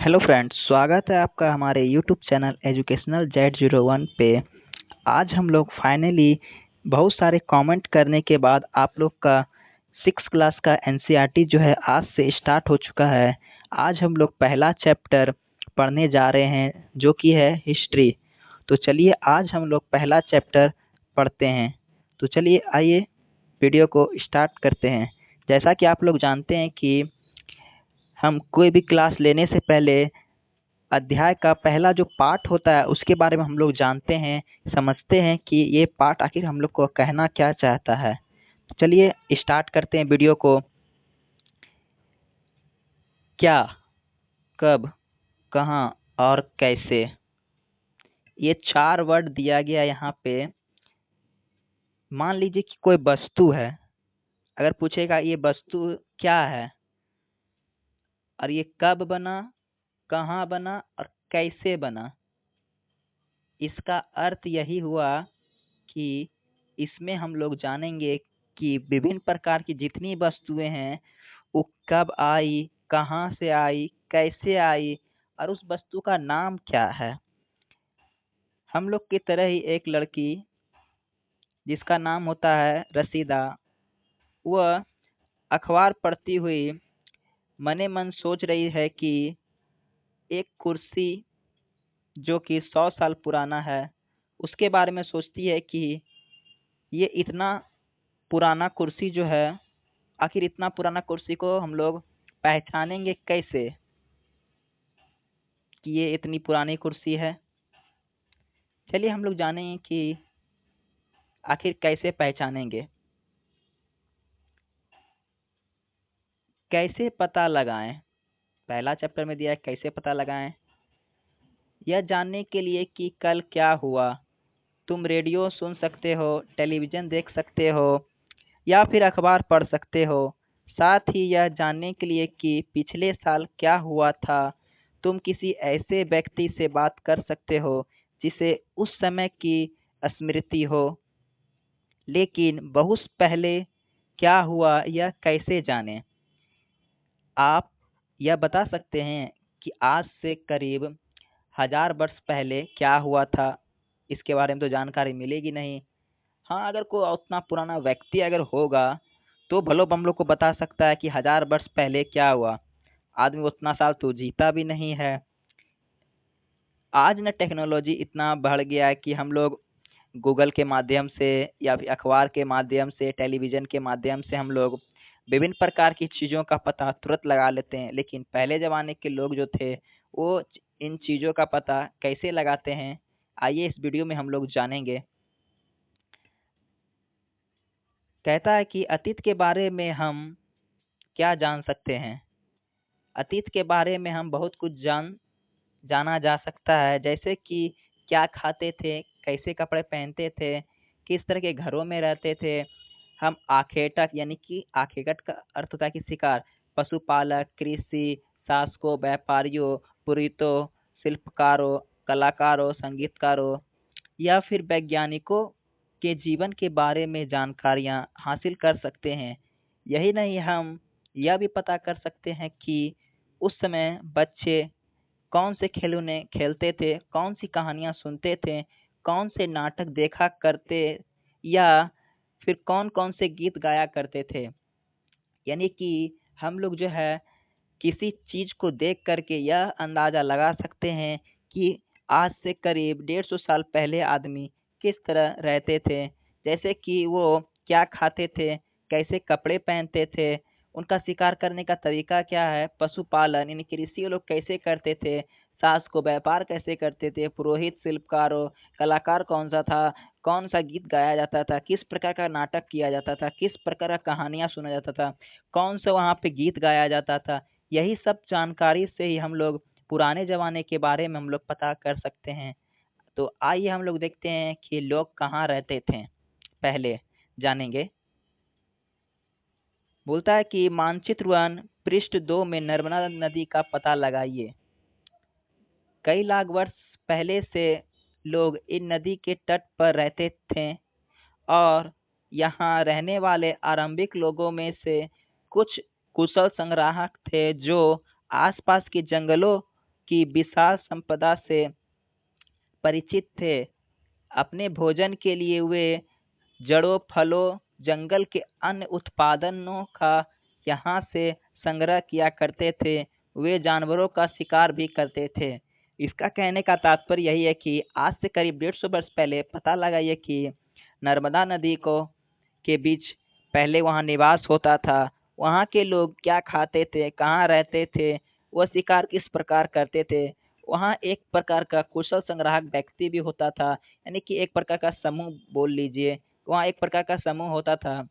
Hello friends, स्वागत है आपका हमारे यूट्यूब चैनल एजुकेशनल Z01 पे। आज हम लोग फाइनली बहुत सारे कमेंट करने के बाद आप लोग का 6 क्लास का एनसीईआरटी जो है आज से स्टार्ट हो चुका है। आज हम लोग पहला चैप्टर पढ़ने जा रहे हैं जो कि है हिस्ट्री। तो चलिए आज हम लोग पहला चैप्टर पढ़ते हैं। तो चलिए आइए वीडियो को स्टार्ट करते हैं। जैसा कि आप लोग जानते हैं कि हम कोई भी क्लास लेने से पहले अध्याय का पहला जो पार्ट होता है उसके बारे में हम लोग जानते हैं, समझते हैं कि ये पार्ट आखिर हम लोग को कहना क्या चाहता है। तो चलिए स्टार्ट करते हैं वीडियो को। क्या, कब, कहाँ और कैसे, ये 4 वर्ड दिया गया यहाँ पे। मान लीजिए कि कोई वस्तु है, अगर पूछेगा ये वस्तु क्या है और ये कब बना, कहाँ बना और कैसे बना, इसका अर्थ यही हुआ कि इसमें हम लोग जानेंगे कि विभिन्न प्रकार की जितनी वस्तुएं हैं वो कब आई, कहाँ से आई, कैसे आई और उस वस्तु का नाम क्या है। हम लोग की तरह ही एक लड़की जिसका नाम होता है रसीदा, वह अखबार पढ़ती हुई मने मन सोच रही है कि एक कुर्सी जो कि 100 साल पुराना है उसके बारे में सोचती है कि ये इतना पुराना कुर्सी जो है, आखिर इतना पुराना कुर्सी को हम लोग पहचानेंगे कैसे कि ये इतनी पुरानी कुर्सी है। चलिए हम लोग जानें कि आखिर कैसे पहचानेंगे, कैसे पता लगाएं। पहला चैप्टर में दिया है कैसे पता लगाएं। यह जानने के लिए कि कल क्या हुआ। तुम रेडियो सुन सकते हो, टेलीविज़न देख सकते हो या फिर अखबार पढ़ सकते हो। साथ ही यह जानने के लिए कि पिछले साल क्या हुआ था। तुम किसी ऐसे व्यक्ति से बात कर सकते हो जिसे उस समय की स्मृति हो, लेकिन बहुत पहले क्या हुआ यह कैसे जानें। आप यह बता सकते हैं कि आज से करीब 1000 वर्ष पहले क्या हुआ था, इसके बारे में तो जानकारी मिलेगी नहीं। हाँ, अगर कोई उतना पुराना व्यक्ति अगर होगा तो भलो हम लोग को बता सकता है कि 1000 वर्ष पहले क्या हुआ। आदमी उतना साल तो जीता भी नहीं है। आज न टेक्नोलॉजी इतना बढ़ गया है कि हम लोग गूगल के माध्यम से या फिर अखबार के माध्यम से, टेलीविज़न के माध्यम से हम लोग विभिन्न प्रकार की चीज़ों का पता तुरंत लगा लेते हैं। लेकिन पहले ज़माने के लोग जो थे वो इन चीज़ों का पता कैसे लगाते हैं, आइए इस वीडियो में हम लोग जानेंगे। कहता है कि अतीत के बारे में हम क्या जान सकते हैं। अतीत के बारे में हम बहुत कुछ जाना जा सकता है, जैसे कि क्या खाते थे, कैसे कपड़े पहनते थे, किस तरह के घरों में रहते थे। हम आखेटक यानी कि आखेटक का अर्थ होता है कि शिकार, पशुपालक, कृषि, शासकों, व्यापारियों, पुरोहितों, शिल्पकारों, कलाकारों, संगीतकारों या फिर वैज्ञानिकों के जीवन के बारे में जानकारियाँ हासिल कर सकते हैं। यही नहीं, हम यह भी पता कर सकते हैं कि उस समय बच्चे कौन से खिलौने खेलते थे, कौन सी कहानियाँ सुनते थे, कौन से नाटक देखा करते या फिर कौन-कौन से गीत गाया करते थे। यानी कि हम लोग जो है किसी चीज़ को देख कर के यह अंदाज़ा लगा सकते हैं कि आज से करीब 150 साल पहले आदमी किस तरह रहते थे। जैसे कि वो क्या खाते थे, कैसे कपड़े पहनते थे, उनका शिकार करने का तरीका क्या है, पशुपालन यानी कृषि वो लोग कैसे करते थे, सास को व्यापार कैसे करते थे, पुरोहित, शिल्पकारों, कलाकार कौन-सा था, कौन-सा गीत गाया जाता था, किस प्रकार का नाटक किया जाता था, किस प्रकार का कहानियाँ सुना जाता था, कौन-सा वहाँ पे गीत गाया जाता था। यही सब जानकारी से ही हम लोग पुराने ज़माने के बारे में हम लोग पता कर सकते हैं। तो आइए हम लोग देखते हैं कि लोग कहाँ रहते थे पहले, जानेंगे। बोलता है कि मानचित्र 1 पृष्ठ 2 में नर्मदा नदी का पता लगाइए। कई लाख वर्ष पहले से लोग इन नदी के तट पर रहते थे और यहाँ रहने वाले आरंभिक लोगों में से कुछ कुशल संग्राहक थे जो आसपास के जंगलों की विशाल संपदा से परिचित थे। अपने भोजन के लिए वे जड़ों, फलों, जंगल के अन्य उत्पादनों का यहाँ से संग्रह किया करते थे। वे जानवरों का शिकार भी करते थे। इसका कहने का तात्पर्य यही है कि आज से करीब 150 वर्ष पहले पता लगा ये कि नर्मदा नदी को के बीच पहले वहाँ निवास होता था। वहाँ के लोग क्या खाते थे, कहाँ रहते थे, वह शिकार किस प्रकार करते थे। वहाँ एक प्रकार का कुशल संग्राहक व्यक्ति भी होता था, यानी कि एक प्रकार का समूह बोल लीजिए। वहाँ एक प्रकार का समूह होता था,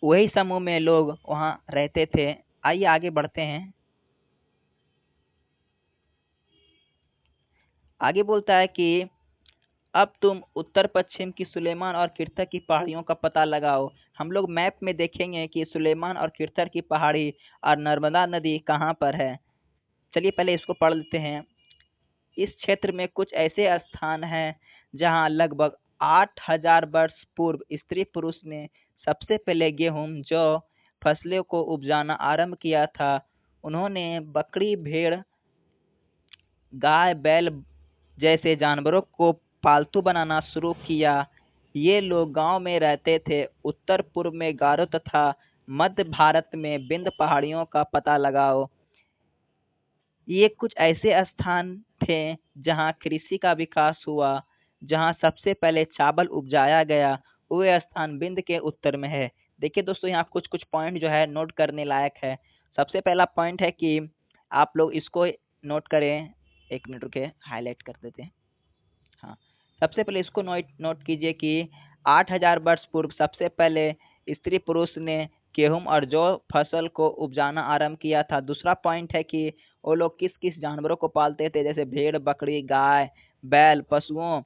वही समूह में लोग वहाँ रहते थे। आइए आगे बढ़ते हैं। आगे बोलता है कि अब तुम उत्तर पश्चिम की सुलेमान और किरथर की पहाड़ियों का पता लगाओ। हम लोग मैप में देखेंगे कि सुलेमान और किरथर की पहाड़ी और नर्मदा नदी कहाँ पर है। चलिए पहले इसको पढ़ लेते हैं। इस क्षेत्र में कुछ ऐसे स्थान हैं जहाँ लगभग 8000 वर्ष पूर्व स्त्री पुरुष ने सबसे पहले गेहूं जौ फसलों को उपजाना आरंभ किया था। उन्होंने बकरी, भेड़, गाय, बैल जैसे जानवरों को पालतू बनाना शुरू किया। ये लोग गांव में रहते थे। उत्तर पूर्व में गारो तथा मध्य भारत में विंध्य पहाड़ियों का पता लगाओ। ये कुछ ऐसे स्थान थे जहाँ कृषि का विकास हुआ, जहाँ सबसे पहले चावल उपजाया गया। वे स्थान विंध्य के उत्तर में है। देखिए दोस्तों, यहाँ कुछ कुछ पॉइंट जो है नोट करने लायक है। सबसे पहला पॉइंट है कि आप लोग इसको नोट करें। एक मिनट रुके, हाईलाइट कर देते हैं। हाँ, सबसे पहले इसको नोट कीजिए कि 8000 वर्ष पूर्व सबसे पहले स्त्री पुरुष ने गेहूं और जौ फसल को उपजाना आरंभ किया था। दूसरा पॉइंट है कि वो लोग किस किस जानवरों को पालते थे, जैसे भेड़, बकरी, गाय, बैल, पशुओं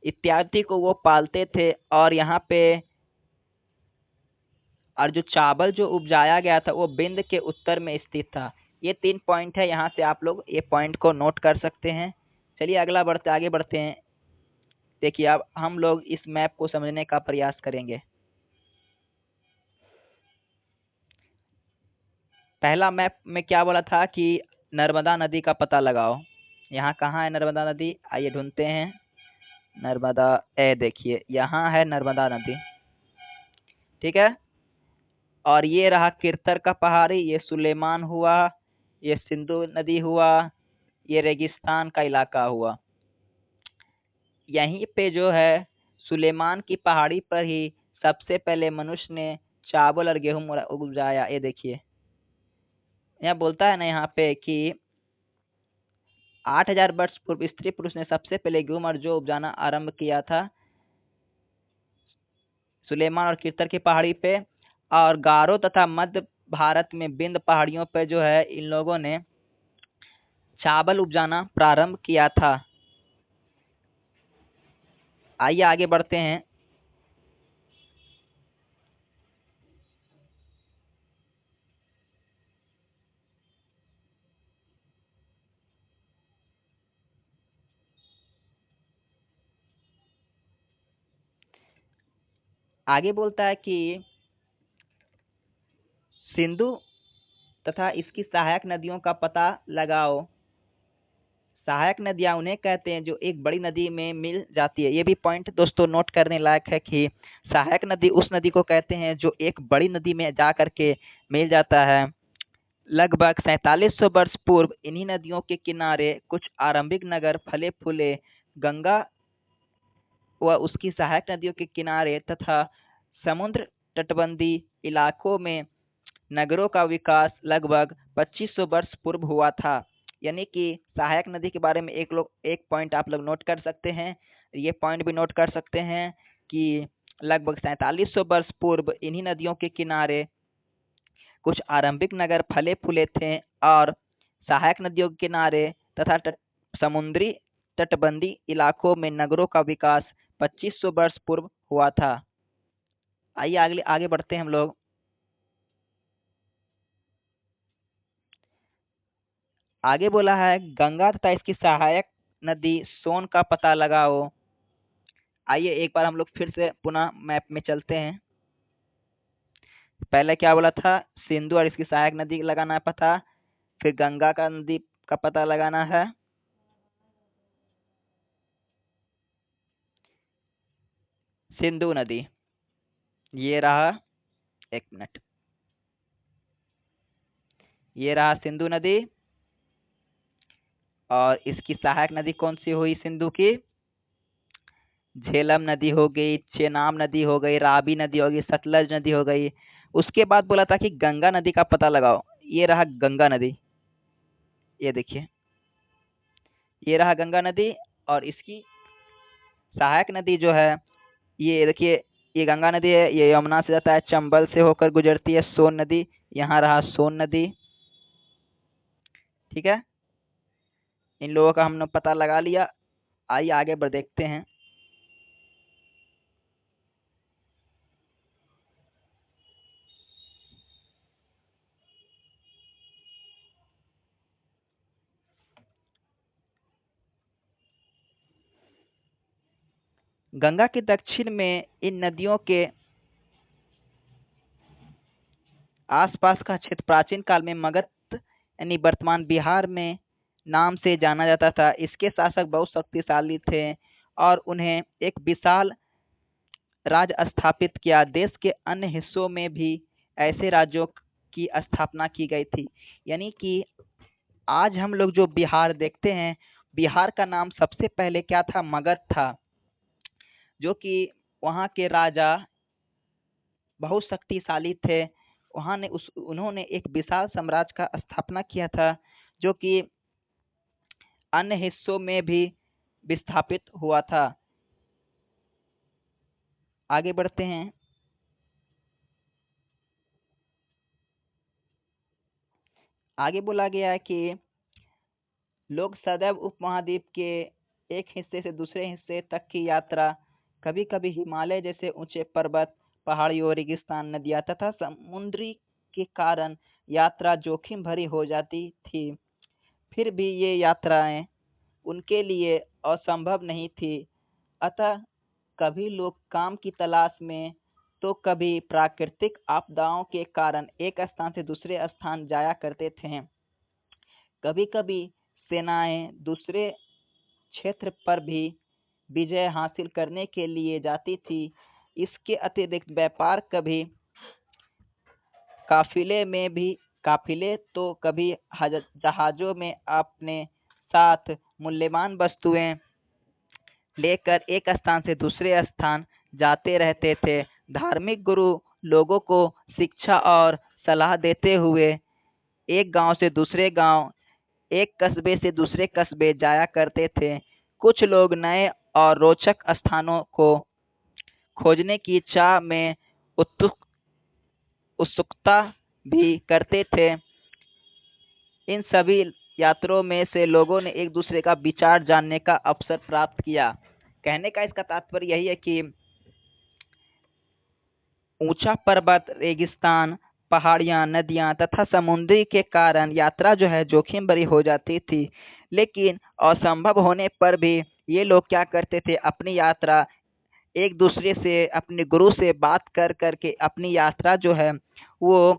इत्यादि को वो पालते थे। और यहाँ पे और जो चावल जो उपजाया गया था वो विंध्य के उत्तर में स्थित था। ये 3 पॉइंट है, यहाँ से आप लोग ये पॉइंट को नोट कर सकते हैं। चलिए आगे बढ़ते हैं। देखिए अब हम लोग इस मैप को समझने का प्रयास करेंगे। पहला मैप में क्या बोला था कि नर्मदा नदी का पता लगाओ। यहाँ कहाँ है नर्मदा नदी, आइए ढूंढते हैं। नर्मदा, देखिए यहाँ है नर्मदा नदी, ठीक है। और ये रहा किरथर का पहाड़ी, ये सुलेमान हुआ, ये सिंधु नदी हुआ, ये रेगिस्तान का इलाका हुआ। यहीं पे जो है सुलेमान की पहाड़ी पर ही सबसे पहले मनुष्य ने चावल और गेहूं उपजाया। ये देखिए यहाँ बोलता है ना यहाँ पे कि 8000 वर्ष पूर्व स्त्री पुरुष ने सबसे पहले गेहूं और जौ उपजाना आरंभ किया था सुलेमान और किरथर की पहाड़ी पे। और गारो तथा मध्य भारत में विंध्य पहाड़ियों पे जो है इन लोगों ने चावल उपजाना प्रारंभ किया था। आइए आगे बढ़ते हैं। आगे बोलता है कि सिंधु तथा इसकी सहायक नदियों का पता लगाओ। सहायक नदियां उन्हें कहते हैं जो एक बड़ी नदी में मिल जाती है। ये भी पॉइंट दोस्तों नोट करने लायक है कि सहायक नदी उस नदी को कहते हैं जो एक बड़ी नदी में जा करके मिल जाता है। लगभग 4700 वर्ष पूर्व इन्हीं नदियों के किनारे कुछ आरंभिक नगर फले फूले। गंगा व उसकी सहायक नदियों के किनारे तथा समुद्र तटबंधी इलाकों में नगरों का विकास लगभग 2500 वर्ष पूर्व हुआ था। यानी कि सहायक नदी के बारे में एक पॉइंट आप लोग नोट कर सकते हैं। ये पॉइंट भी नोट कर सकते हैं कि लगभग 4700 वर्ष पूर्व इन्हीं नदियों के किनारे कुछ आरंभिक नगर फले फूले थे और सहायक नदियों के किनारे तथा समुद्री तटबंधी इलाकों में नगरों का विकास 2500 वर्ष पूर्व हुआ था। आइए आगे बढ़ते हैं हम लोग। आगे बोला है गंगा तथा इसकी सहायक नदी सोन का पता लगाओ। आइए एक बार हम लोग फिर से पुनः मैप में चलते हैं। पहले क्या बोला था, सिंधु और इसकी सहायक नदी लगाना पता, फिर गंगा का नदी का पता लगाना है। सिंधु नदी, ये रहा, एक मिनट, ये रहा सिंधु नदी। और इसकी सहायक नदी कौन सी हुई सिंधु की? झेलम नदी हो गई, चेनाब नदी हो गई, रावी नदी हो गई, सतलज नदी हो गई। उसके बाद बोला था कि गंगा नदी का पता लगाओ, ये रहा गंगा नदी। ये देखिए, ये रहा गंगा नदी। और इसकी सहायक नदी जो है, ये देखिए, ये गंगा नदी है, ये यमुना से जाता है, चंबल से होकर गुजरती है सोन नदी। यहाँ रहा सोन नदी। ठीक है, इन लोगों का हमने पता लगा लिया। आइए आगे बढ़ देखते हैं। गंगा के दक्षिण में इन नदियों के आसपास का क्षेत्र प्राचीन काल में मगध यानी वर्तमान बिहार में नाम से जाना जाता था। इसके शासक बहुत शक्तिशाली थे और उन्हें एक विशाल राज्य स्थापित किया। देश के अन्य हिस्सों में भी ऐसे राज्यों की स्थापना की गई थी। यानी कि आज हम लोग जो बिहार देखते हैं, बिहार का नाम सबसे पहले क्या था? मगध था, जो कि वहाँ के राजा बहुत शक्तिशाली थे। उन्होंने एक विशाल साम्राज्य का स्थापना किया था, जो कि अन्य हिस्सों में भी विस्थापित हुआ था। आगे बढ़ते हैं। आगे बोला गया है कि लोग सदैव उपमहाद्वीप के एक हिस्से से दूसरे हिस्से तक की यात्रा, कभी कभी हिमालय जैसे ऊंचे पर्वत, पहाड़ियों, रेगिस्तान, नदियां तथा समुद्री के कारण यात्रा जोखिम भरी हो जाती थी। फिर भी ये यात्राएं उनके लिए असंभव नहीं थी। अतः कभी लोग काम की तलाश में, तो कभी प्राकृतिक आपदाओं के कारण एक स्थान से दूसरे स्थान जाया करते थे। कभी कभी सेनाएं दूसरे क्षेत्र पर भी विजय हासिल करने के लिए जाती थी। इसके अतिरिक्त व्यापार कभी काफिले तो कभी जहाजों में अपने साथ मूल्यवान वस्तुएं लेकर एक स्थान से दूसरे स्थान जाते रहते थे। धार्मिक गुरु लोगों को शिक्षा और सलाह देते हुए एक गांव से दूसरे गांव, एक कस्बे से दूसरे कस्बे जाया करते थे। कुछ लोग नए और रोचक स्थानों को खोजने की चाह में उत्सुकता भी करते थे। इन सभी यात्रों में से लोगों ने एक दूसरे का विचार जानने का अवसर प्राप्त किया। कहने का इसका तात्पर्य यही है कि ऊंचा पर्वत, रेगिस्तान, पहाड़ियां, नदियां तथा समुद्री के कारण यात्रा जो है जोखिम भरी हो जाती थी। लेकिन असंभव होने पर भी ये लोग क्या करते थे? अपनी यात्रा एक दूसरे से, अपने गुरु से बात कर करके अपनी यात्रा जो है वो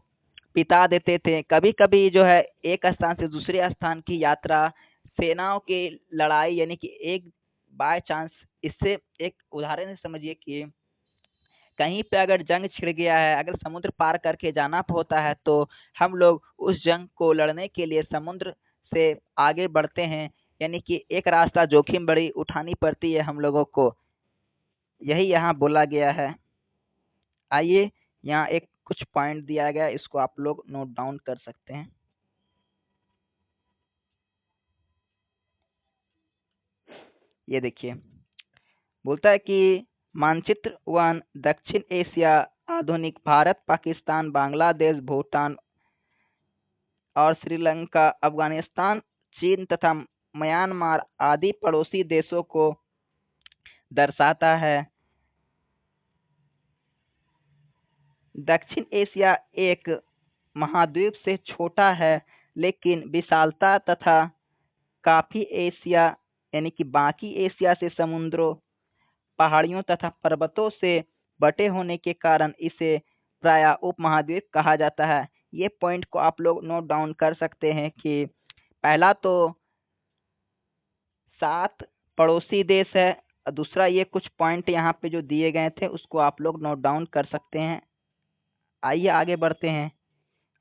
बिता देते थे। कभी कभी जो है एक स्थान से दूसरे स्थान की यात्रा सेनाओं की लड़ाई, यानी कि एक बाय चांस, इससे एक उदाहरण से समझिए कि कहीं पे अगर जंग छिड़ गया है, अगर समुद्र पार करके जाना होता है, तो हम लोग उस जंग को लड़ने के लिए समुद्र से आगे बढ़ते हैं। यानी कि एक रास्ता जोखिम बड़ी उठानी पड़ती है हम लोगों को। यही यहाँ बोला गया है। आइए, यहाँ एक कुछ पॉइंट दिया गया है, इसको आप लोग नोट डाउन कर सकते हैं। ये देखिए, बोलता है कि मानचित्र 1, दक्षिण एशिया, आधुनिक भारत, पाकिस्तान, बांग्लादेश, भूटान और श्रीलंका, अफगानिस्तान, चीन तथा म्यांमार आदि पड़ोसी देशों को दर्शाता है। दक्षिण एशिया एक महाद्वीप से छोटा है, लेकिन विशालता तथा काफी एशिया यानी कि बाकी एशिया से समुद्रों, पहाड़ियों तथा पर्वतों से बटे होने के कारण इसे प्रायः उपमहाद्वीप कहा जाता है। ये पॉइंट को आप लोग नोट डाउन कर सकते हैं कि पहला तो 7 पड़ोसी देश है, और दूसरा ये कुछ पॉइंट यहाँ पे जो दिए गए थे उसको आप लोग नोट डाउन कर सकते हैं। आइए आगे बढ़ते हैं।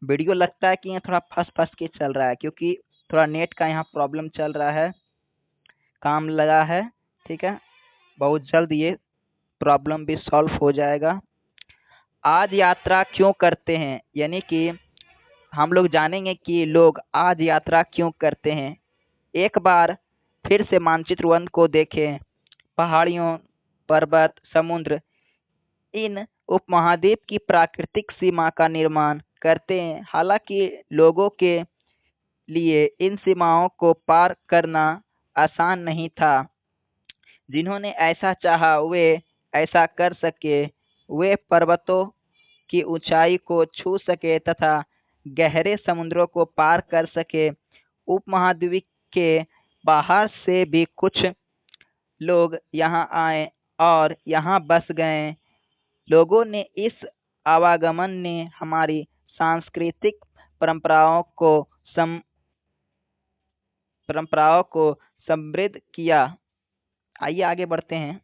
वीडियो लगता है कि ये थोड़ा फंस फंस के चल रहा है, क्योंकि थोड़ा नेट का यहाँ प्रॉब्लम चल रहा है, काम लगा है। ठीक है, बहुत जल्द ये प्रॉब्लम भी सॉल्व हो जाएगा। आज यात्रा क्यों करते हैं, यानी कि हम लोग जानेंगे कि लोग आज यात्रा क्यों करते हैं। एक बार फिर से मानचित्र वन को देखें। पहाड़ियों, पर्वत, समुद्र इन उपमहाद्वीप की प्राकृतिक सीमा का निर्माण करते हैं। हालांकि लोगों के लिए इन सीमाओं को पार करना आसान नहीं था। जिन्होंने ऐसा चाहा वे ऐसा कर सके। वे पर्वतों की ऊंचाई को छू सके तथा गहरे समुद्रों को पार कर सके। उपमहाद्वीप के बाहर से भी कुछ लोग यहाँ आए और यहाँ बस गए। लोगों ने इस आवागमन ने हमारी सांस्कृतिक परंपराओं को समृद्ध किया। आइए आगे बढ़ते हैं।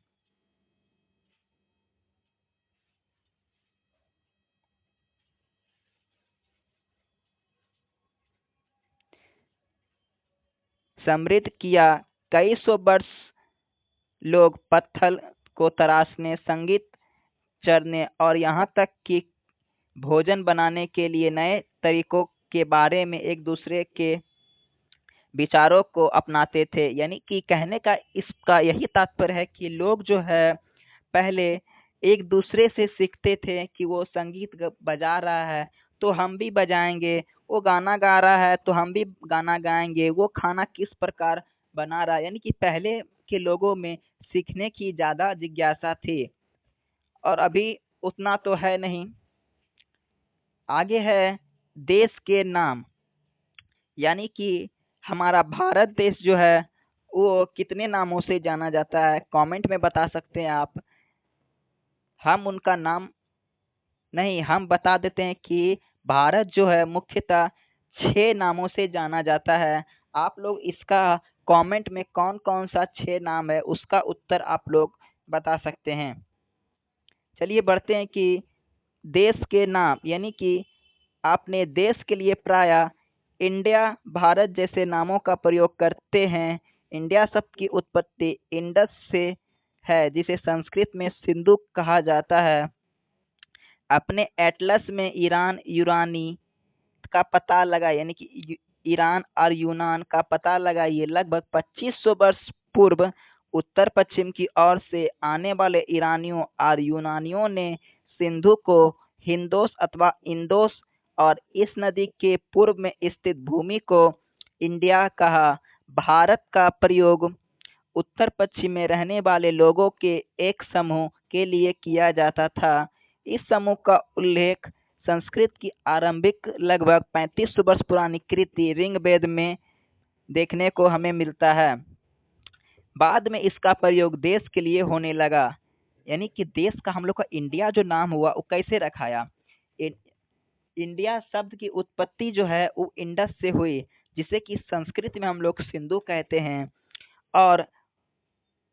समृद्ध किया। कई सौ वर्ष लोग पत्थर को तराशने, संगीत चरने और यहाँ तक कि भोजन बनाने के लिए नए तरीकों के बारे में एक दूसरे के विचारों को अपनाते थे। यानी कि कहने का इसका यही तात्पर्य है कि लोग जो है पहले एक दूसरे से सीखते थे कि वो संगीत बजा रहा है तो हम भी बजाएंगे, वो गाना गा रहा है तो हम भी गाना गाएंगे, वो खाना किस प्रकार बना रहा है। यानी कि पहले के लोगों में सीखने की ज़्यादा जिज्ञासा थी, और अभी उतना तो है नहीं। आगे है देश के नाम, यानी कि हमारा भारत देश जो है वो कितने नामों से जाना जाता है, कमेंट में बता सकते हैं आप। हम उनका नाम नहीं, हम बता देते हैं कि भारत जो है मुख्यतः 6 नामों से जाना जाता है। आप लोग इसका कमेंट में कौन कौन सा 6 नाम है उसका उत्तर आप लोग बता सकते हैं। चलिए बढ़ते हैं कि देश के नाम, यानी कि आपने देश के लिए प्रायः इंडिया, भारत जैसे नामों का प्रयोग करते हैं। इंडिया शब्द की उत्पत्ति इंडस से है, जिसे संस्कृत में सिंधु कहा जाता है। अपने एटलस में ईरान यूनानी का पता लगा, यानी कि ईरान और यूनान का पता लगाइए। लगभग 2500 वर्ष पूर्व उत्तर पश्चिम की ओर से आने वाले ईरानियों और यूनानियों ने सिंधु को हिंदोस अथवा इंदोस और इस नदी के पूर्व में स्थित भूमि को इंडिया कहा। भारत का प्रयोग उत्तर पश्चिम में रहने वाले लोगों के एक समूह के लिए किया जाता था। इस समूह का उल्लेख संस्कृत की आरंभिक लगभग 3500 वर्ष पुरानी कृति ऋग्वेद में देखने को हमें मिलता है। बाद में इसका प्रयोग देश के लिए होने लगा। यानी कि देश का हम लोग का इंडिया जो नाम हुआ वो कैसे रखाया। इंडिया शब्द की उत्पत्ति जो है वो इंडस से हुई, जिसे कि संस्कृत में हम लोग सिंधु कहते हैं। और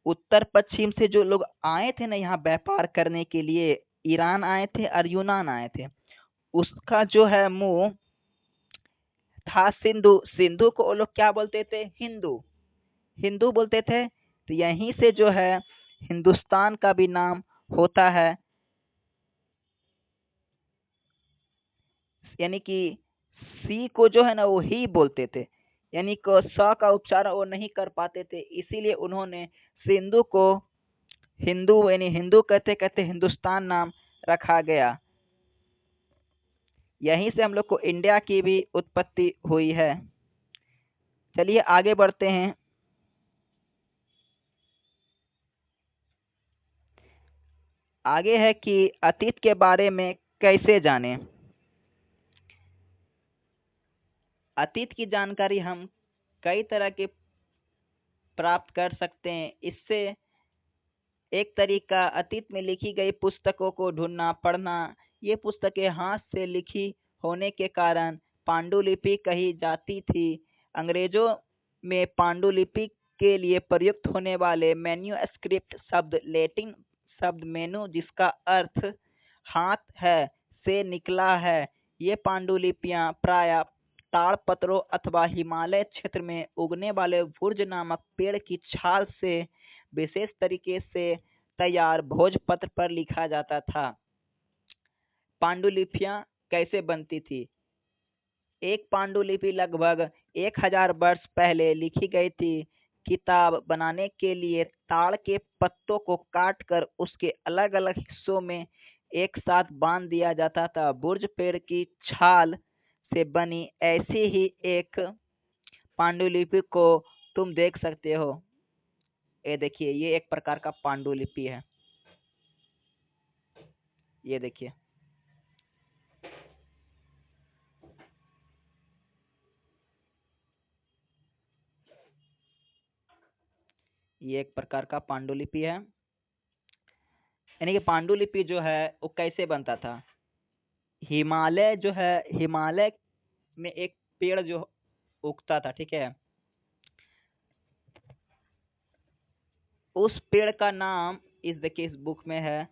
उत्तर पश्चिम से जो लोग आए थे ना यहाँ व्यापार करने के लिए, ईरान आए थे और यूनान आए थे, उसका जो है मुंह था सिंधु। सिंधु को वो लोग क्या बोलते थे, हिंदू, हिंदू बोलते थे। तो यहीं से जो है हिंदुस्तान का भी नाम होता है। यानी कि सी को जो है ना वो ही बोलते थे, यानी कि स का उच्चारण वो नहीं कर पाते थे, इसीलिए उन्होंने सिंधु को हिंदू यानी हिंदू कहते कहते हिंदुस्तान नाम रखा गया। यहीं से हम लोग को इंडिया की भी उत्पत्ति हुई है। चलिए आगे बढ़ते हैं। आगे है कि अतीत के बारे में कैसे जानें। अतीत की जानकारी हम कई तरह के प्राप्त कर सकते हैं। इससे एक तरीका अतीत में लिखी गई पुस्तकों को ढूंढना, पढ़ना। ये पुस्तकें हाथ से लिखी होने के कारण पांडुलिपि कही जाती थी। अंग्रेजों में पांडुलिपि के लिए प्रयुक्त होने वाले मैन्युस्क्रिप्ट शब्द लैटिन शब्द मेनु, जिसका अर्थ हाथ है, से निकला है। ये पांडुलिपियां प्राय ताड़ पत्रों अथवा हिमालय क्षेत्र में उगने वाले भुर्ज नामक पेड़ की छाल से विशेष तरीके से तैयार भोजपत्र पर लिखा जाता था। पांडुलिपियां कैसे बनती थी? एक पांडुलिपि लगभग 1000 वर्ष पहले लिखी गई थी। किताब बनाने के लिए ताड़ के पत्तों को काटकर उसके अलग अलग हिस्सों में एक साथ बांध दिया जाता था। बुर्ज पेड़ की छाल से बनी ऐसी ही एक पांडुलिपि को तुम देख सकते हो। ये देखिए, ये एक प्रकार का पांडुलिपि है। ये देखिए, ये एक प्रकार का पांडुलिपि है। यानी कि पांडुलिपि जो है वो कैसे बनता था? हिमालय जो है, हिमालय में एक पेड़ जो उगता था, ठीक है, उस पेड़ का नाम देखिए इस बुक में है।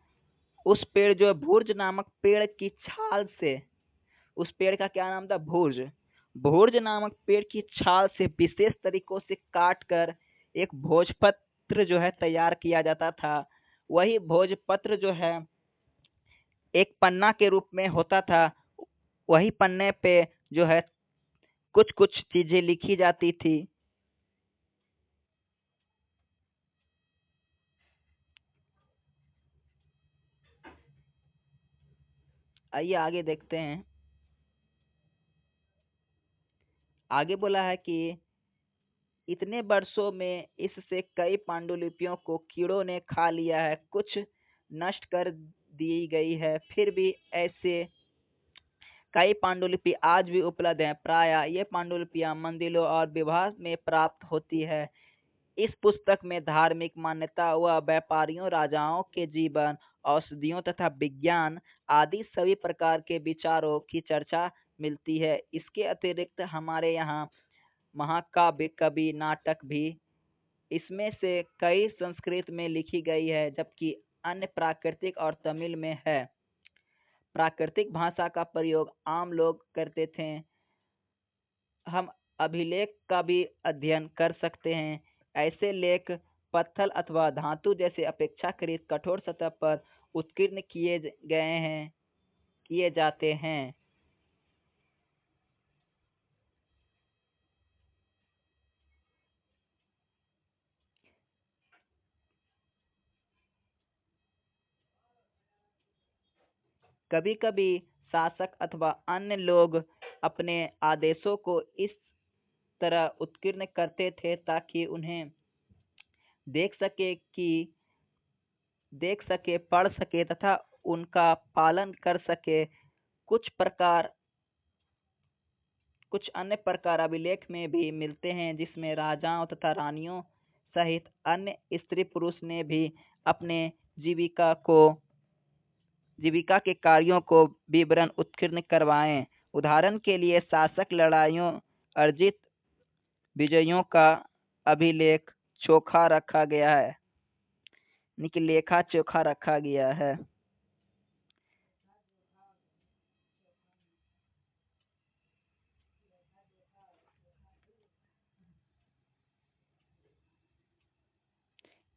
उस पेड़ जो भुर्ज नामक पेड़ की छाल से, उस पेड़ का क्या नाम था? भुर्ज। भुर्ज नामक पेड़ की छाल से विशेष तरीकों से काट कर एक भोजपत्र जो है तैयार किया जाता था। वही भोजपत्र जो है एक पन्ना के रूप में होता था। वही पन्ने पे जो है कुछ कुछ चीजें लिखी जाती थी। आइए आगे देखते हैं। आगे बोला है कि इतने वर्षों में इससे कई पांडुलिपियों को कीड़ों ने खा लिया है, कुछ नष्ट कर दी गई है, फिर भी ऐसे कई पांडुलिपि आज भी उपलब्ध हैं। प्राय ये पांडुलिपियां मंदिरों और विवाह में प्राप्त होती है। इस पुस्तक में धार्मिक मान्यता व व्यापारियों, राजाओं के जीवन, औषधियों तथा विज्ञान आदि सभी प्रकार के विचारों की चर्चा मिलती है। इसके अतिरिक्त हमारे यहाँ महाकाव्य, कवि, नाटक भी इसमें से कई संस्कृत में लिखी गई है, जबकि अन्य प्राकृतिक और तमिल में है। प्राकृतिक भाषा का प्रयोग आम लोग करते थे। हम अभिलेख का भी अध्ययन कर सकते हैं। ऐसे लेख पत्थर अथवा धातु जैसे अपेक्षाकृत कठोर सतह पर उत्कीर्ण किए जाते हैं। कभी कभी शासक अथवा अन्य लोग अपने आदेशों को इस तरह उत्कीर्ण करते थे ताकि उन्हें देख सके कि देख सके, पढ़ सके तथा उनका पालन कर सके। कुछ अन्य प्रकार अभिलेख में भी मिलते हैं, जिसमें राजाओं तथा रानियों सहित अन्य स्त्री पुरुष ने भी अपने जीविका के कार्यों को विवरण उत्कीर्ण करवाए। उदाहरण के लिए शासक लड़ाइयों, अर्जित विजयों का अभिलेख चोखा रखा गया है, लेखा चोखा रखा गया है।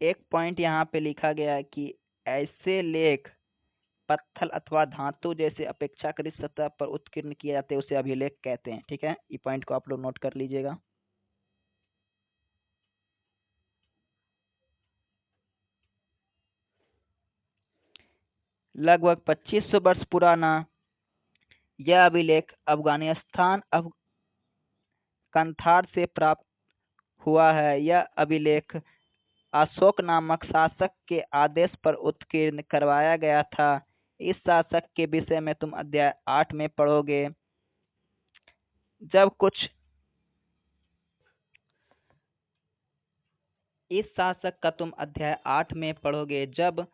एक पॉइंट यहाँ पे लिखा गया है कि ऐसे लेख पत्थर अथवा धातु जैसे अपेक्षाकृत सतह पर उत्कीर्ण किए जाते हैं, उसे अभिलेख कहते हैं। ठीक है, ये पॉइंट को आप लोग नोट कर लीजिएगा। लगभग 2500 वर्ष पुराना यह अभिलेख अफगानिस्तान कंधार से प्राप्त हुआ है। यह अभिलेख अशोक नामक शासक के आदेश पर उत्कीर्ण करवाया गया था। इस शासक के विषय में तुम अध्याय 8 में पढ़ोगे। इस शासक का तुम अध्याय 8 में पढ़ोगे। जब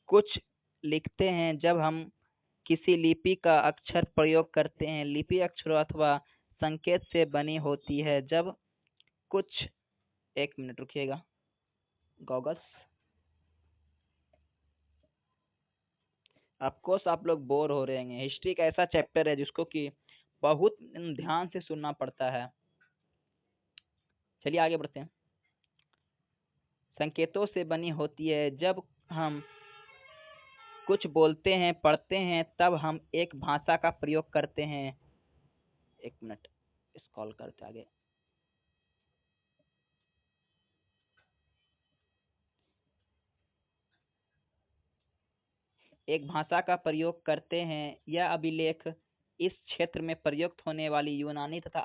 कुछ लिखते हैं, जब हम किसी लिपि का अक्षर प्रयोग करते हैं, लिपि अक्षरों अथवा संकेत से बनी होती है जब कुछ। एक मिनट रुकिएगा गॉगल्स। ऑफकोर्स आप लोग बोर हो रहे हैं। हिस्ट्री का ऐसा चैप्टर है जिसको कि बहुत ध्यान से सुनना पड़ता है। चलिए आगे बढ़ते हैं। संकेतों से बनी होती है जब हम कुछ बोलते हैं, पढ़ते हैं, तब हम एक भाषा का प्रयोग करते हैं। एक मिनट स्क्रॉल करते आगे। एक भाषा का प्रयोग करते हैं। यह अभिलेख इस क्षेत्र में प्रयुक्त होने वाली यूनानी तथा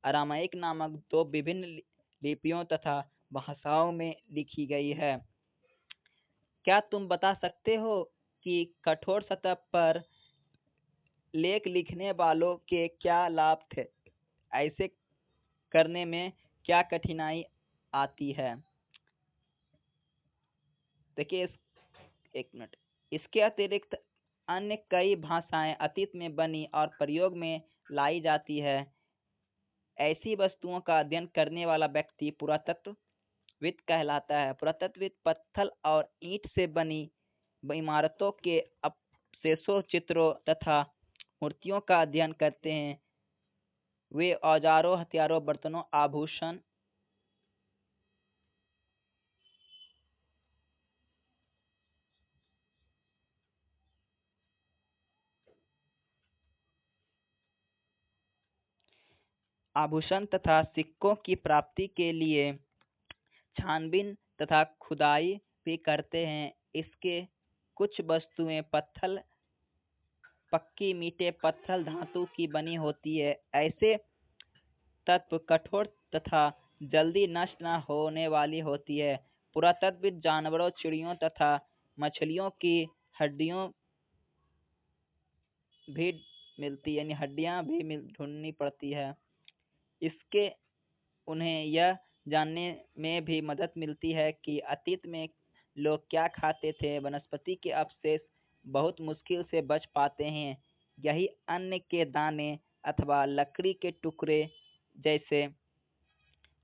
अरामाइक नामक दो विभिन्न लिपियों तथा भाषाओं में लिखी गई है। क्या तुम बता सकते हो कि कठोर सतह पर लेख लिखने वालों के क्या लाभ थे? ऐसे करने में क्या कठिनाई आती है? देखिए एक मिनट। इसके अतिरिक्त अन्य कई भाषाएं अतीत में बनी और प्रयोग में लाई जाती है। ऐसी वस्तुओं का अध्ययन करने वाला व्यक्ति पुरातत्वविद कहलाता है। पुरातत्वविद पत्थर और ईंट से बनी इमारतों के अवशेषों, चित्रों तथा मूर्तियों का अध्ययन करते हैं। वे औजारों, हथियारों, बर्तनों, आभूषण तथा सिक्कों की प्राप्ति के लिए छानबीन तथा खुदाई भी करते हैं। इसके कुछ वस्तुएं पत्थर, पक्की मीटे पत्थर, धातु की बनी होती है। ऐसे तत्व कठोर तथा जल्दी नष्ट न होने वाली होती है। पुरातत्वविद जानवरों, चिड़ियों तथा मछलियों की हड्डियों भी मिलती यानी हड्डियां भी ढूंढनी पड़ती है। इसके उन्हें यह जानने में भी मदद मिलती है कि अतीत में लोग क्या खाते थे। वनस्पति के अवशेष बहुत मुश्किल से बच पाते हैं। यही अन्न के दाने अथवा लकड़ी के टुकड़े जैसे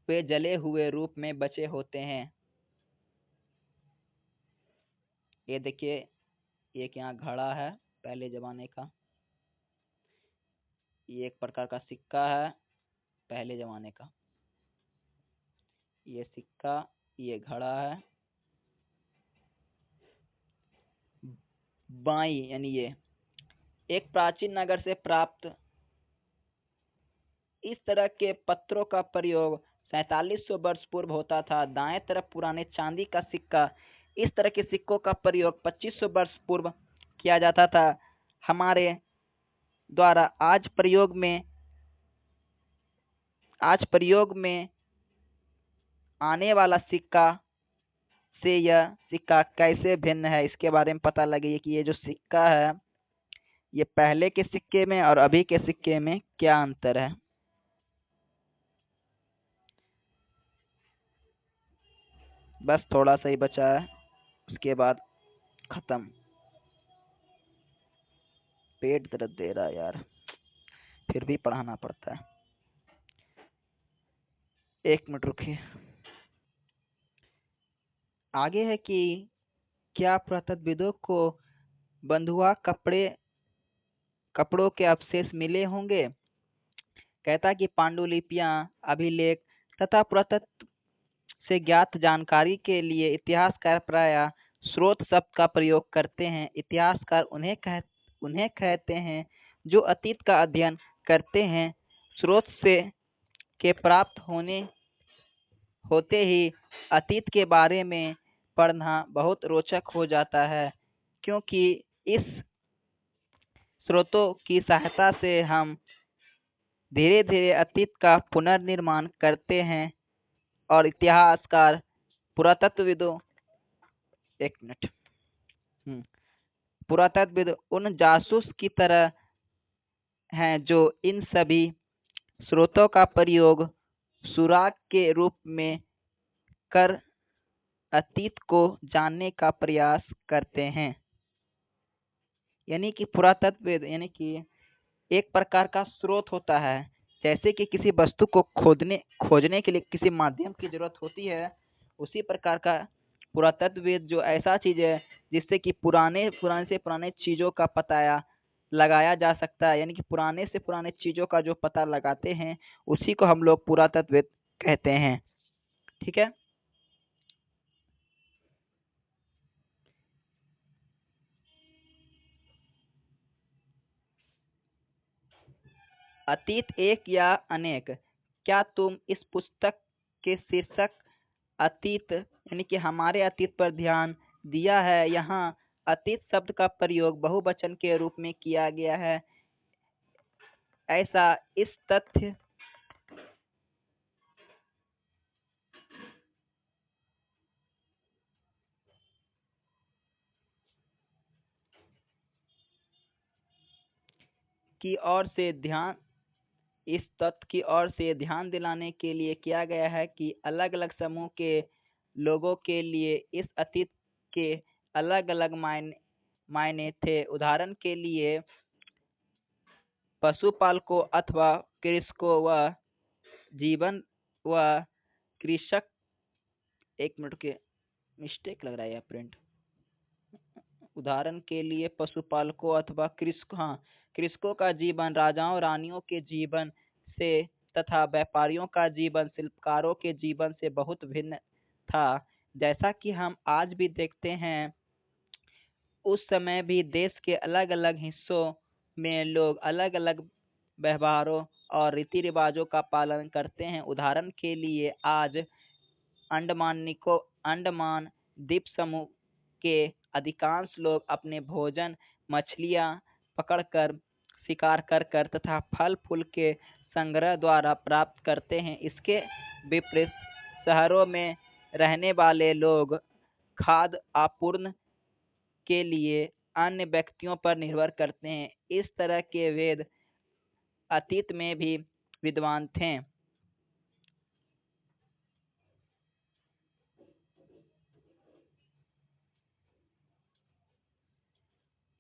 वे जले हुए रूप में बचे होते हैं। ये देखिए एक यहाँ घड़ा है पहले जमाने का। ये एक प्रकार का सिक्का है पहले जमाने का। ये सिक्का, ये घड़ा है। बाई यानी ये एक प्राचीन नगर से प्राप्त इस तरह के पत्थरों का प्रयोग 4700 वर्ष पूर्व होता था। दाएं तरफ पुराने चांदी का सिक्का। इस तरह के सिक्कों का प्रयोग 2500 वर्ष पूर्व किया जाता था। हमारे द्वारा आज प्रयोग में आने वाला सिक्का से यह सिक्का कैसे भिन्न है, इसके बारे में पता लगे कि ये जो सिक्का है ये पहले के सिक्के में और अभी के सिक्के में क्या अंतर है। बस थोड़ा सा ही बचा है, उसके बाद खत्म। पेट दर्द दे रहा है यार, फिर भी पढ़ाना पड़ता है। एक मिनट रुकिए। आगे है कि क्या पुरातत्वविदों को बंधुआ कपड़ों के अवशेष मिले होंगे। कहता कि पांडुलिपियां, अभिलेख तथा पुरातत्व से ज्ञात जानकारी के लिए इतिहासकार प्रायः स्रोत शब्द का प्रयोग करते हैं। इतिहासकार उन्हें कहते हैं जो अतीत का अध्ययन करते हैं। स्रोत से के प्राप्त होते ही अतीत के बारे में पढ़ना बहुत रोचक हो जाता है, क्योंकि इस स्रोतों की सहायता से हम धीरे धीरे अतीत का पुनर्निर्माण करते हैं और इतिहासकार पुरातत्वविदों एक मिनट पुरातत्वविद उन जासूस की तरह हैं जो इन सभी स्रोतों का प्रयोग सुराग के रूप में कर अतीत को जानने का प्रयास करते हैं। यानी कि पुरातत्व यानी कि एक प्रकार का स्रोत होता है। जैसे कि किसी वस्तु को खोजने के लिए किसी माध्यम की जरूरत होती है, उसी प्रकार का पुरातत्वविद जो ऐसा चीज है जिससे कि पुराने पुराने से पुराने चीजों का पता लगाया जा सकता है, यानी कि पुराने से पुराने चीजों का जो पता लगाते हैं उसी को हम लोग पुरातत्वविद कहते हैं। ठीक है। अतीत एक या अनेक। क्या तुम इस पुस्तक के शीर्षक अतीत यानी कि हमारे अतीत पर ध्यान दिया है? यहाँ अतीत शब्द का प्रयोग बहुवचन के रूप में किया गया है। ऐसा इस तथ्य की ओर से ध्यान इस तथ्य की ओर से ध्यान दिलाने के लिए किया गया है कि अलग अलग समूह के लोगों के लिए इस अतीत के अलग अलग मायने थे। उदाहरण के लिए पशुपालकों अथवा कृषकों व जीवन व कृषक। एक मिनट के मिस्टेक लग रहा है यह प्रिंट। उदाहरण के लिए पशुपालकों अथवा कृषकों का जीवन राजाओं रानियों के जीवन से तथा व्यापारियों का जीवन शिल्पकारों के जीवन से बहुत भिन्न था। जैसा कि हम आज भी देखते हैं, उस समय भी देश के अलग अलग हिस्सों में लोग अलग अलग व्यवहारों और रीति रिवाजों का पालन करते हैं। उदाहरण के लिए आज अंडमान द्वीप समूह के अधिकांश लोग अपने भोजन मछलियां पकड़कर, शिकार कर कर तथा फल फूल के संग्रह द्वारा प्राप्त करते हैं। इसके विपरीत शहरों में रहने वाले लोग खाद्य आपूर्ति के लिए अन्य व्यक्तियों पर निर्भर करते हैं। इस तरह के वेद अतीत में भी विद्वान थे।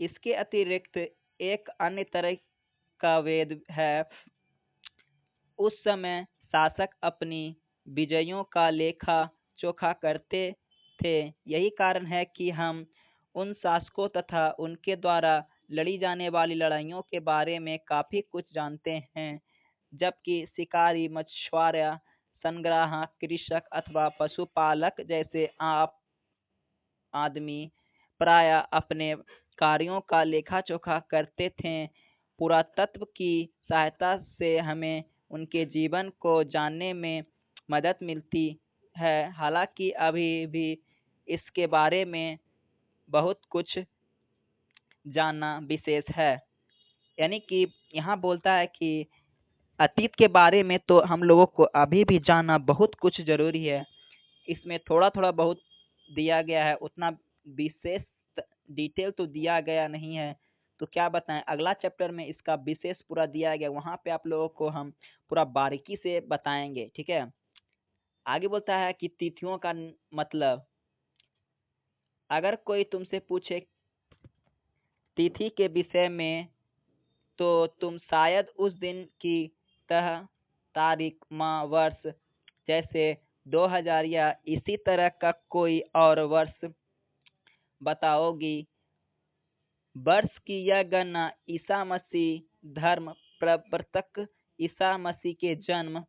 इसके अतिरिक्त एक अन्य तरह का वेद है। उस समय शासक अपनी विजयों का लेखा जोखा करते थे। यही कारण है कि हम उन शासकों तथा उनके द्वारा लड़ी जाने वाली लड़ाइयों के बारे में काफी कुछ जानते हैं। जबकि शिकारी, मछुआरा, संग्राहक, कृषक अथवा पशुपालक जैसे आदमी प्राय अपने कार्यों का लेखा जोखा करते थे। पुरातत्व की सहायता से हमें उनके जीवन को जानने में मदद मिलती है। हालांकि अभी भी इसके बारे में बहुत कुछ जानना विशेष है। यानी कि यहाँ बोलता है कि अतीत के बारे में तो हम लोगों को अभी भी जानना बहुत कुछ जरूरी है। इसमें थोड़ा थोड़ा बहुत दिया गया है, उतना विशेष डिटेल तो दिया गया नहीं है। तो क्या बताएं, अगला चैप्टर में इसका विशेष पूरा दिया गया, वहां पे आप लोगों को हम पूरा बारीकी से बताएंगे। ठीक है। आगे बोलता है कि तिथियों का मतलब। अगर कोई तुमसे पूछे तिथि के विषय में तो तुम शायद उस दिन की तह, तारीख, माह, वर्ष जैसे 2000 या इसी तरह का कोई और वर्ष बताओगी। वर्ष की यह गणना ईसा मसीह धर्म प्रवर्तक ईसा मसीह के जन्म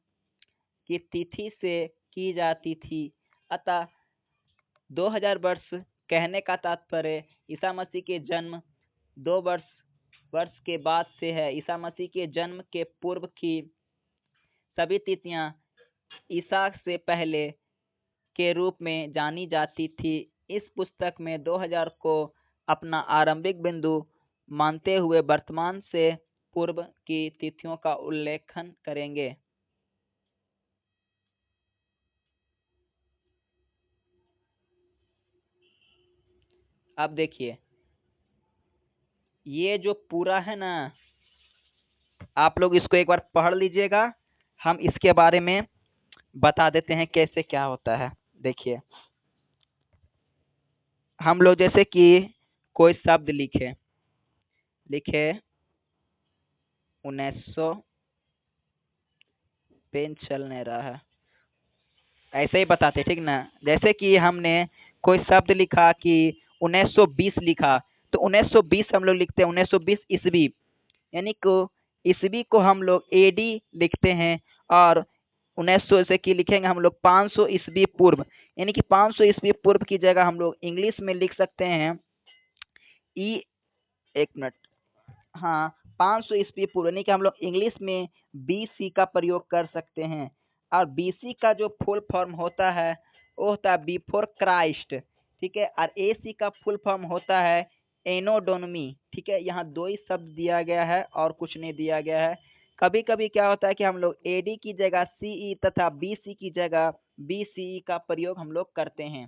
की तिथि से की जाती थी। अतः 2000 वर्ष कहने का तात्पर्य ईसा मसीह के जन्म 2 वर्ष के बाद से है। ईसा मसीह के जन्म के पूर्व की सभी तिथियां ईसा से पहले के रूप में जानी जाती थी। इस पुस्तक में 2000 को अपना आरंभिक बिंदु मानते हुए वर्तमान से पूर्व की तिथियों का उल्लेखन करेंगे। अब देखिए, ये जो पूरा है ना, आप लोग इसको एक बार पढ़ लीजिएगा। हम इसके बारे में बता देते हैं कैसे क्या होता है। देखिए, हम लोग जैसे कि कोई शब्द लिखे, लिखे 1900, पेन चल नहीं रहा है, ऐसे ही बताते ठीक ना। जैसे कि हमने कोई शब्द लिखा कि 1920 लिखा, तो 1920 हम लोग लिखते हैं 1920 ईस्वी, यानी को ईस्वी को हम लोग एडी लिखते हैं, और 1900 से की लिखेंगे हम लोग 500 ईस्वी पूर्व, यानी कि 500 ईस्वी पूर्व की जगह हम लोग इंग्लिश में लिख सकते हैं ई, एक मिनट, हाँ 500 ईस्वी पूर्व, यानी कि हम लोग इंग्लिश में बीसी का प्रयोग कर सकते हैं। और बीसी का जो फुल फॉर्म होता है वो होता है बिफोर क्राइस्ट, ठीक है। और एसी का फुल फॉर्म होता है एनोडोनमी, ठीक है। यहाँ दो ही शब्द दिया गया है और कुछ नहीं दिया गया है। कभी कभी क्या होता है कि हम लोग एडी की जगह सीई तथा बीसी की जगह बीसीई का प्रयोग हम लोग करते हैं,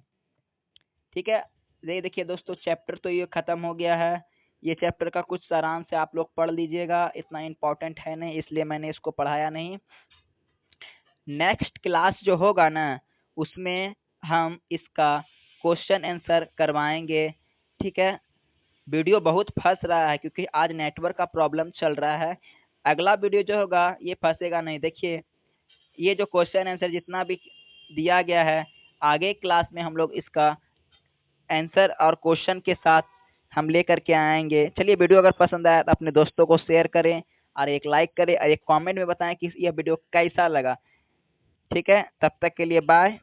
ठीक है। ये देखिए दोस्तों, चैप्टर तो ये खत्म हो गया है। ये चैप्टर का कुछ सारांश आप लोग पढ़ लीजिएगा, इतना इम्पोर्टेंट है नहीं इसलिए मैंने इसको पढ़ाया नहीं। नेक्स्ट क्लास जो होगा ना उसमें हम इसका क्वेश्चन आंसर करवाएंगे, ठीक है। वीडियो बहुत फंस रहा है क्योंकि आज नेटवर्क का प्रॉब्लम चल रहा है। अगला वीडियो जो होगा ये फंसेगा नहीं। देखिए ये जो क्वेश्चन आंसर जितना भी दिया गया है, आगे क्लास में हम लोग इसका आंसर और क्वेश्चन के साथ हम लेकर के आएंगे। चलिए वीडियो अगर पसंद आया तो अपने दोस्तों को शेयर करें और एक लाइक करें और एक कमेंट में बताएं कि यह वीडियो कैसा लगा, ठीक है। तब तक के लिए बाय।